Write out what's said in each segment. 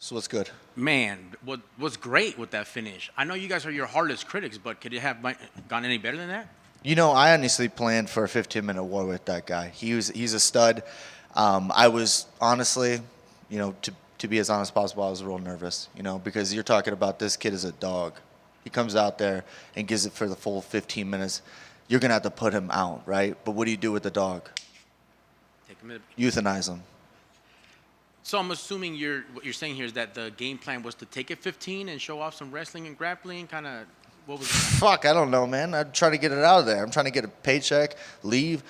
So what's good? Man, what's great with that finish? I know you guys are your hardest critics, but could it have gone any better than that? I honestly planned for a 15-minute war with that guy. He's a stud. I was honestly, to be as honest as possible, I was real nervous, because you're talking about this kid is a dog. He comes out there and gives it for the full 15 minutes. You're going to have to put him out, right? But what do you do with the dog? Take a minute. Euthanize him. So I'm assuming what you're saying here is that the game plan was to take it 15 and show off some wrestling and grappling, kind of. What was it? Fuck, I don't know, man. I'm trying to get it out of there. I'm trying to get a paycheck, leave.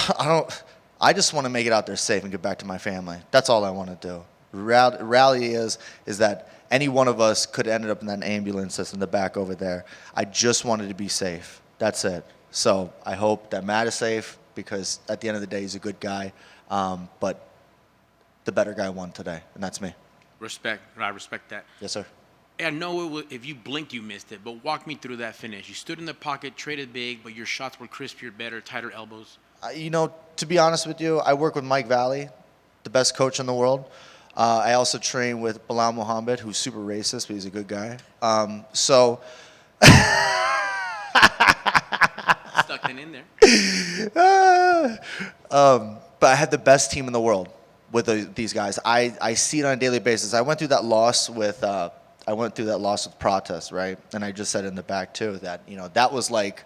I just want to make it out there safe and get back to my family. That's all I want to do. Reality is that any one of us could have ended up in that ambulance that's in the back over there. I just wanted to be safe. That's it. So I hope that Matt is safe because at the end of the day, he's a good guy. But the better guy won today, and that's me. Respect. I respect that. Yes, sir. I know if you blinked, you missed it, but walk me through that finish. You stood in the pocket, traded big, but your shots were crispier, better, tighter elbows. To be honest with you, I work with Mike Valley, the best coach in the world. I also train with Bilal Muhammad, who's super racist, but he's a good guy. Stuck that in there. But I had the best team in the world with these guys. I see it on a daily basis. I went through that loss with Protest, right? And I just said in the back too that that was like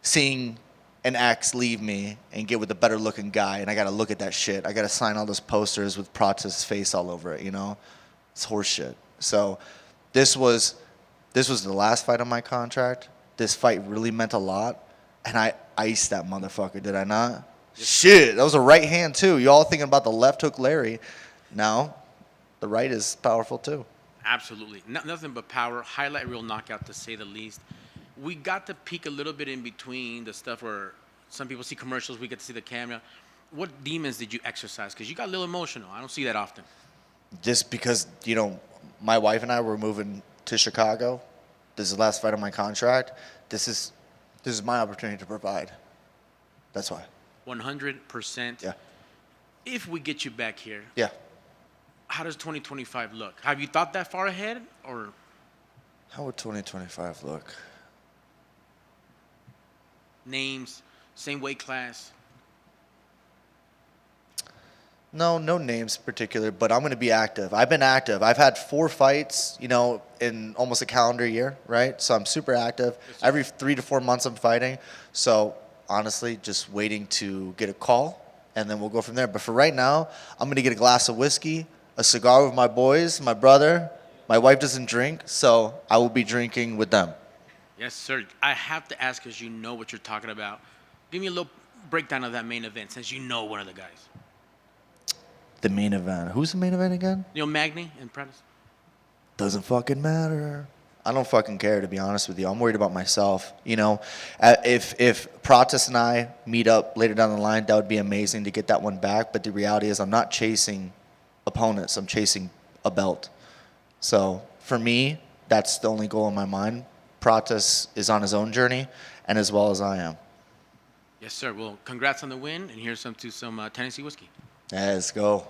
seeing an ex leave me and get with a better looking guy, and I got to look at that shit. I got to sign all those posters with Protest's face all over it. It's horse shit. So this was the last fight on my contract. This fight really meant a lot, and I iced that motherfucker. Did I not? Shit, that was a right hand too. You all thinking about the left hook Larry. Now, the right is powerful too. Absolutely. Nothing but power. Highlight reel knockout, to say the least. We got to peek a little bit in between the stuff where some people see commercials. We get to see the camera. What demons did you exercise? Because you got a little emotional. I don't see that often. Just because, my wife and I were moving to Chicago. This is the last fight of my contract. This is my opportunity to provide. That's why. 100%. Yeah. If we get you back here, yeah. How does 2025 look? Have you thought that far ahead, or? How would 2025 look? Names, same weight class. No names particular, but I'm going to be active. I've been active. I've had 4 fights, in almost a calendar year, right? So I'm super active. Every 3 to 4 months I'm fighting. So honestly, just waiting to get a call, and then we'll go from there. But for right now, I'm going to get a glass of whiskey, a cigar with my boys, my brother. My wife doesn't drink, so I will be drinking with them. Yes, sir. I have to ask, because you know what you're talking about. Give me a little breakdown of that main event, since you know one of the guys. The main event. Who's the main event again? Magny and Prentice. Doesn't fucking matter. I don't fucking care, to be honest with you. I'm worried about myself. If Protest and I meet up later down the line, that would be amazing to get that one back. But the reality is I'm not chasing opponents. I'm chasing a belt. So for me, that's the only goal in my mind. Protest is on his own journey, and as well as I am. Yes, sir. Well, congrats on the win, and here's some Tennessee whiskey. Let's go.